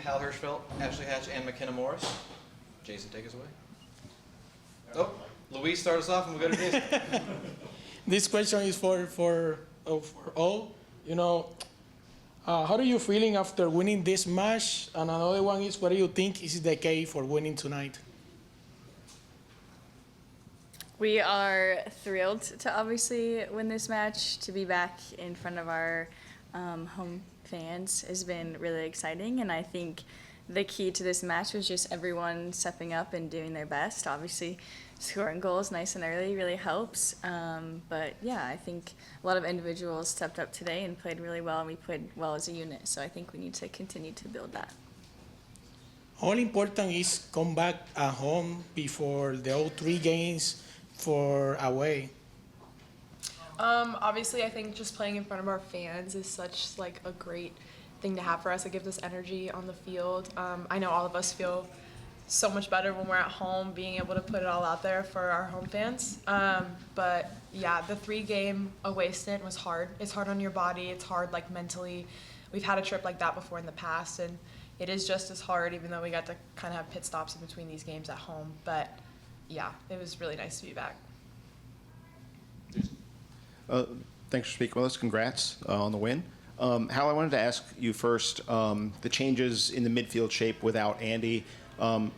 Hal Hershfelt, Ashley Hatch, and Makenna Morris. Jason, take us away. Oh, Luis, start us off, and we'll go to Jason. This question is for all. You know, how are you feeling after winning this match? And another one is, what do you think is the key for winning tonight? We are thrilled to obviously win this match. To be back in front of our home fans has been really exciting, and I think the key to this match was just everyone stepping up and doing their best. Obviously, scoring goals nice and early really helps, but yeah, I think a lot of individuals stepped up today and played really well, and we played well as a unit, so I think we need to continue to build that. How important is come back at home before the all 3 games for away? Obviously, I think just playing in front of our fans is such like a great thing to have for us. It gives us energy on the field. I know all of us feel so much better when we're at home, being able to put it all out there for our home fans. But yeah, the 3-game away stint was hard. It's hard on your body. It's hard like mentally. We've had a trip like that before in the past, and it is just as hard, even though we got to kind of have pit stops in between these games at home. But yeah, it was really nice to be back. Thanks for speaking with us. Congrats on the win. Hal, I wanted to ask you first, the changes in the midfield shape without Andi.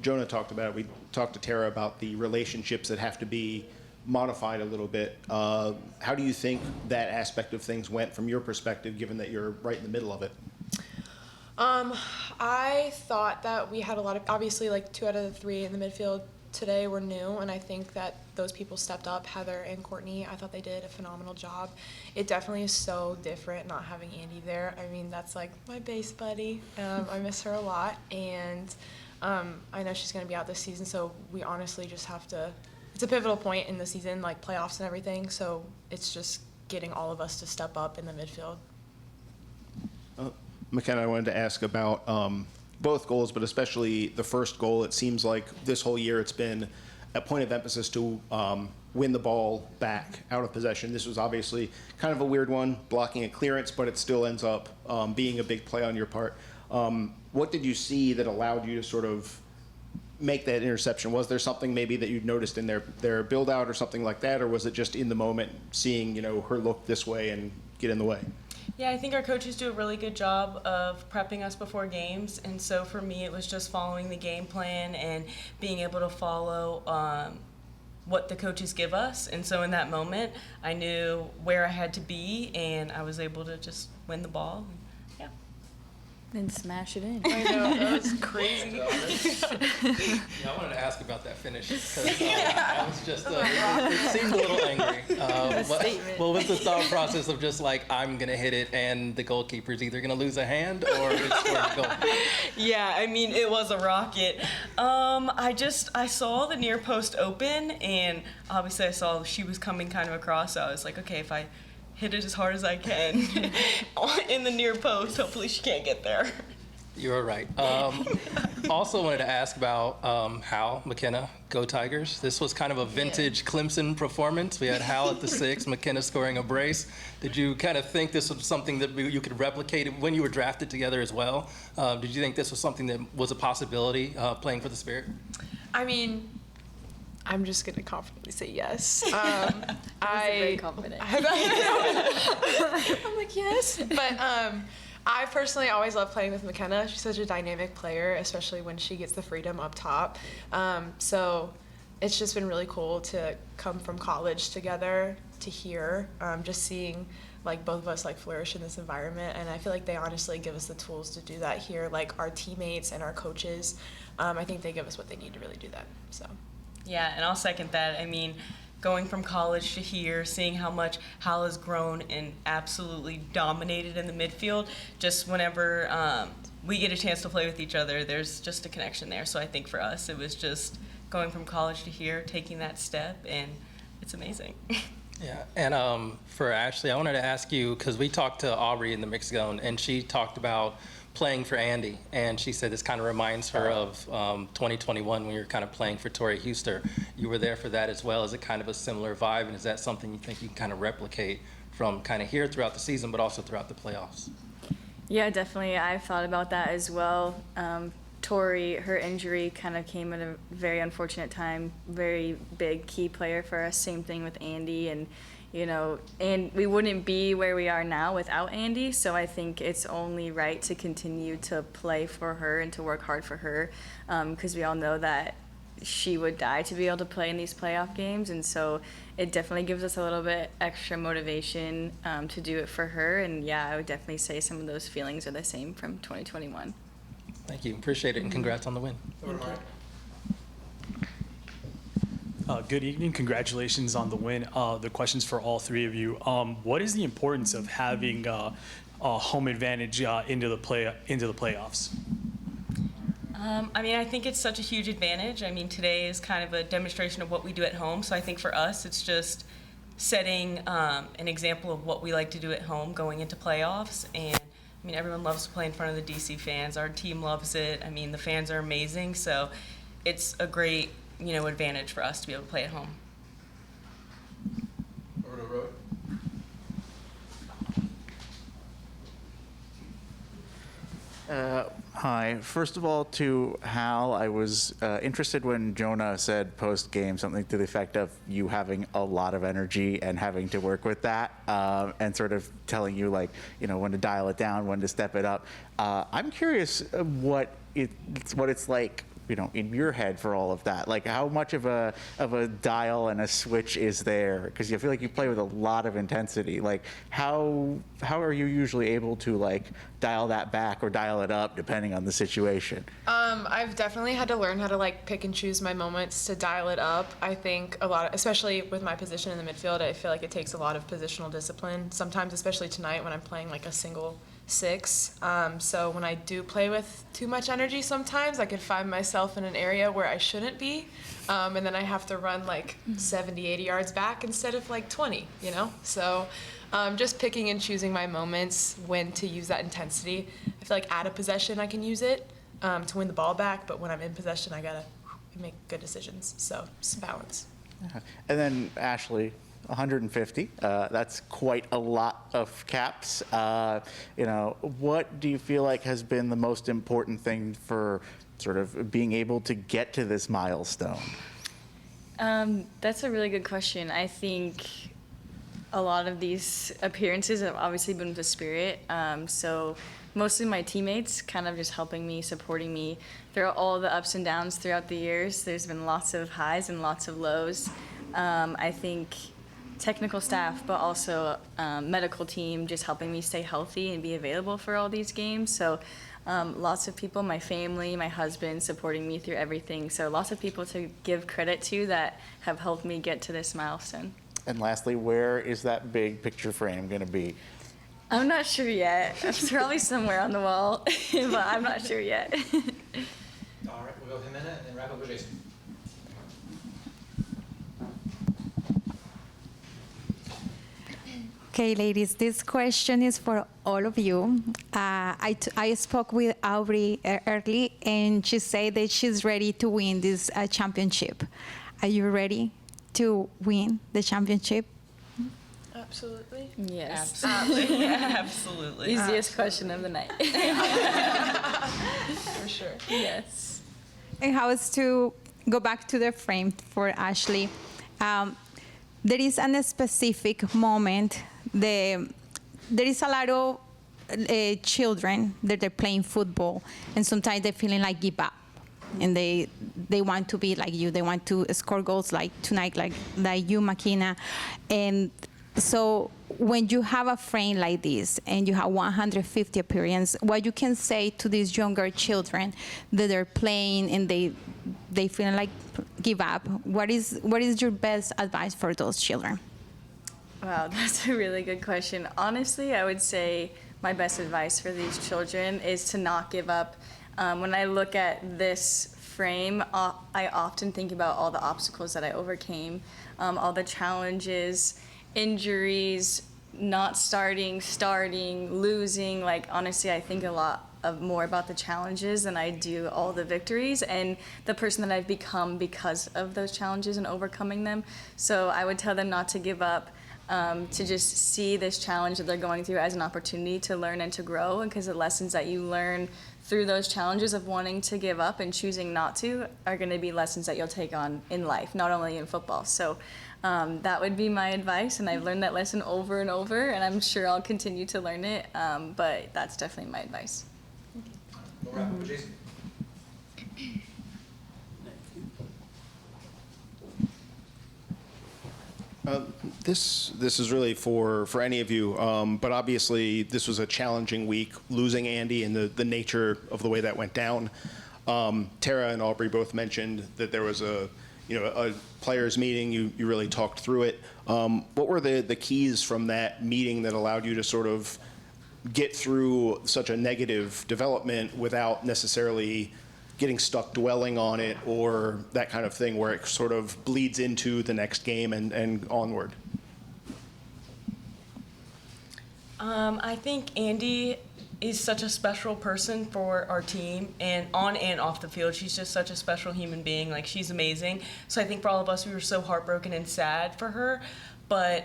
Jonah talked about it. We talked to Tara about the relationships that have to be modified a little bit. How do you think that aspect of things went from your perspective, given that you're right in the middle of it? I thought that we had a lot of, obviously like 2 out of the 3 in the midfield today were new, and I think that those people stepped up. Heather and Courtney, I thought they did a phenomenal job. It definitely is so different not having Andi there. I mean, that's like my base buddy. I miss her a lot, and I know she's going to be out this season, so we honestly just have to, it's a pivotal point in the season, like playoffs and everything, so it's just getting all of us to step up in the midfield. Makenna, I wanted to ask about both goals, but especially the first goal. It seems like this whole year it's been a point of emphasis to win the ball back out of possession. This was obviously kind of a weird one, blocking a clearance, but it still ends up being a big play on your part. What did you see that allowed you to sort of make that interception? Was there something maybe that you'd noticed in their build out or something like that, or was it just in the moment seeing, you know, her look this way and get in the way? Yeah, I think our coaches do a really good job of prepping us before games, and so for me it was just following the game plan and being able to follow what the coaches give us, and so in that moment I knew where I had to be and I was able to just win the ball. Yeah. Then smash it in. I know, that was crazy. Yeah, I wanted to ask about that finish, because I was just, it seemed a little angry. What was the thought process of just like, I'm going to hit it and the goalkeeper's either going to lose a hand or it's going to go? Yeah, I mean, it was a rocket. I saw the near post open, and obviously I saw she was coming kind of across, so I was like, okay, if I hit it as hard as I can in the near post, hopefully she can't get there. You were right. Also wanted to ask about Hal, Makenna, Go Tigers. This was kind of a vintage Clemson performance. We had Hal at the 6, Makenna scoring a brace. Did you kind of think this was something that you could replicate when you were drafted together as well? Did you think this was something that was a possibility, playing for the Spirit? I mean, I'm just going to confidently say yes. I'm very confident. I'm like, yes. But I personally always love playing with Makenna. She's such a dynamic player, especially when she gets the freedom up top. So it's just been really cool to come from college together to here, just seeing like both of us like flourish in this environment. And I feel like they honestly give us the tools to do that here. Like our teammates and our coaches, I think they give us what they need to really do that. So. Yeah, and I'll second that. I mean, going from college to here, seeing how much Hal has grown and absolutely dominated in the midfield, just whenever we get a chance to play with each other, there's just a connection there. So I think for us, it was just going from college to here, taking that step, and it's amazing. Yeah, and for Ashley, I wanted to ask you, because we talked to Aubrey in the mixed zone, and she talked about playing for Andi, and she said this kind of reminds her of 2021 when you were kind of playing for Tori Huster. You were there for that as well. Is it kind of a similar vibe, and is that something you think you can kind of replicate from kind of here throughout the season, but also throughout the playoffs? Yeah, definitely. I've thought about that as well. Tori, her injury kind of came at a very unfortunate time. Very big key player for us. Same thing with Andi, and and we wouldn't be where we are now without Andi. So I think it's only right to continue to play for her and to work hard for her, because we all know that she would die to be able to play in these playoff games, and so it definitely gives us a little bit extra motivation to do it for her. And yeah, I would definitely say some of those feelings are the same from 2021. Thank you. Appreciate it, and congrats on the win. Good evening. Congratulations on the win. The question's for all three of you. What is the importance of having a home advantage into the playoffs? I think it's such a huge advantage. Today is kind of a demonstration of what we do at home. So I think for us, it's just setting an example of what we like to do at home going into playoffs. And everyone loves to play in front of the DC fans. Our team loves it. The fans are amazing. So it's a great, advantage for us to be able to play at home. Over to Road. Hi. First of all, to Hal, I was interested when Jonah said post-game something to the effect of you having a lot of energy and having to work with that, and sort of telling you, when to dial it down, when to step it up. I'm curious what it's like, in your head for all of that. How much of a dial and a switch is there? Because I feel like you play with a lot of intensity. How are you usually able to dial that back or dial it up depending on the situation? I've definitely had to learn how to pick and choose my moments to dial it up. I think a lot, especially with my position in the midfield, I feel like it takes a lot of positional discipline. Sometimes, especially tonight when I'm playing a single six. So when I do play with too much energy, sometimes I could find myself in an area where I shouldn't be. And then I have to run 70, 80 yards back instead of 20, So just picking and choosing my moments when to use that intensity. I feel like out of possession I can use it to win the ball back, but when I'm in possession I gotta make good decisions. So just balance. And then Ashley, 150. That's quite a lot of caps. What do you feel like has been the most important thing for sort of being able to get to this milestone? That's a really good question. I think a lot of these appearances have obviously been with the spirit. So mostly my teammates kind of just helping me, supporting me through all the ups and downs throughout the years. There's been lots of highs and lots of lows. I think technical staff, but also medical team just helping me stay healthy and be available for all these games. So lots of people, my family, my husband supporting me through everything. So lots of people to give credit to that have helped me get to this milestone. And lastly, where is that big picture frame going to be? I'm not sure yet. It's probably somewhere on the wall, but I'm not sure yet. All right, we'll go Jimena and then wrap up with Jason. Okay, ladies, this question is for all of you. I spoke with Audi early, and she said that she's ready to win this championship. Are you ready to win the championship? Absolutely. Yes. Absolutely. Absolutely. Easiest question of the night. For sure. Yes. And how is to go back to the frame for Ashley? There is a specific moment. There is a lot of children that they're playing football, and sometimes they're feeling like give up, and they want to be like you. They want to score goals like tonight, like you, Makenna. And so when you have a frame like this and you have 150 appearances, what you can say to these younger children that they're playing and they feel like give up, what is your best advice for those children? Wow, that's a really good question. Honestly, I would say my best advice for these children is to not give up. When I look at this frame, I often think about all the obstacles that I overcame, all the challenges, injuries, not starting, losing. Honestly, I think a lot more about the challenges than I do all the victories and the person that I've become because of those challenges and overcoming them. So I would tell them not to give up. to just see this challenge that they're going through as an opportunity to learn and to grow, because the lessons that you learn through those challenges of wanting to give up and choosing not to are going to be lessons that you'll take on in life, not only in football. So that would be my advice, and I've learned that lesson over and over, and I'm sure I'll continue to learn it, but that's definitely my advice. We'll wrap up with Jason. This is really for any of you, but obviously this was a challenging week, losing Andi and the nature of the way that went down. Tara and Aubrey both mentioned that there was a players meeting. You really talked through it. What were the keys from that meeting that allowed you to sort of get through such a negative development without necessarily getting stuck dwelling on it or that kind of thing where it sort of bleeds into the next game and onward? I think Andi is such a special person for our team, and on and off the field, she's just such a special human being. Like, she's amazing. So I think for all of us, we were so heartbroken and sad for her, but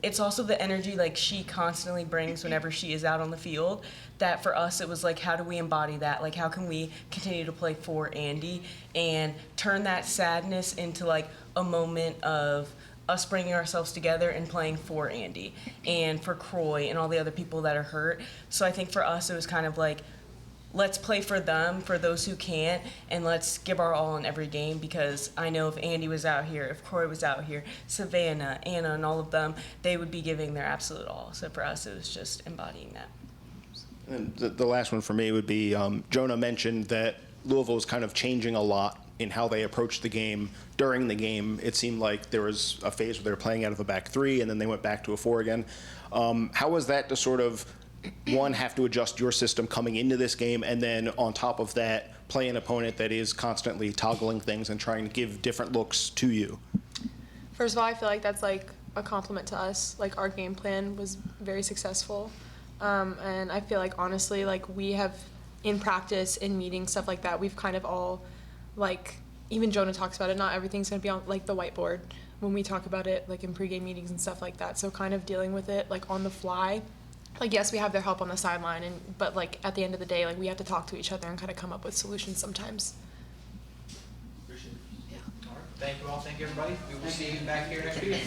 it's also the energy like she constantly brings whenever she is out on the field, that for us it was like, how do we embody that? Like, how can we continue to play for Andi and turn that sadness into like a moment of us bringing ourselves together and playing for Andi and for Croy and all the other people that are hurt. So I think for us it was kind of like, let's play for them, for those who can't, and let's give our all in every game, because I know if Andi was out here, if Croy was out here, Savannah, Anna, and all of them, they would be giving their absolute all. So for us, it was just embodying that. And the last one for me would be, Jonah mentioned that Louisville was kind of changing a lot in how they approached the game. During the game, it seemed like there was a phase where they were playing out of a back three, and then they went back to a four again. How was that to sort of, one, have to adjust your system coming into this game, and then on top of that, play an opponent that is constantly toggling things and trying to give different looks to you? First of all, I feel like that's like a compliment to us. Like, our game plan was very successful. And I feel like, honestly, like, we have, in practice, in meetings, stuff like that, we've kind of all, like, even Jonah talks about it, not everything's going to be on, like, the whiteboard when we talk about it, like, in pregame meetings and stuff like that. So kind of dealing with it, like, on the fly. Like, yes, we have their help on the sideline, but, like, at the end of the day, like, we have to talk to each other and kind of come up with solutions sometimes. Appreciate it. Yeah. All right. Thank you all. Thank you, everybody. We will see you back here next week.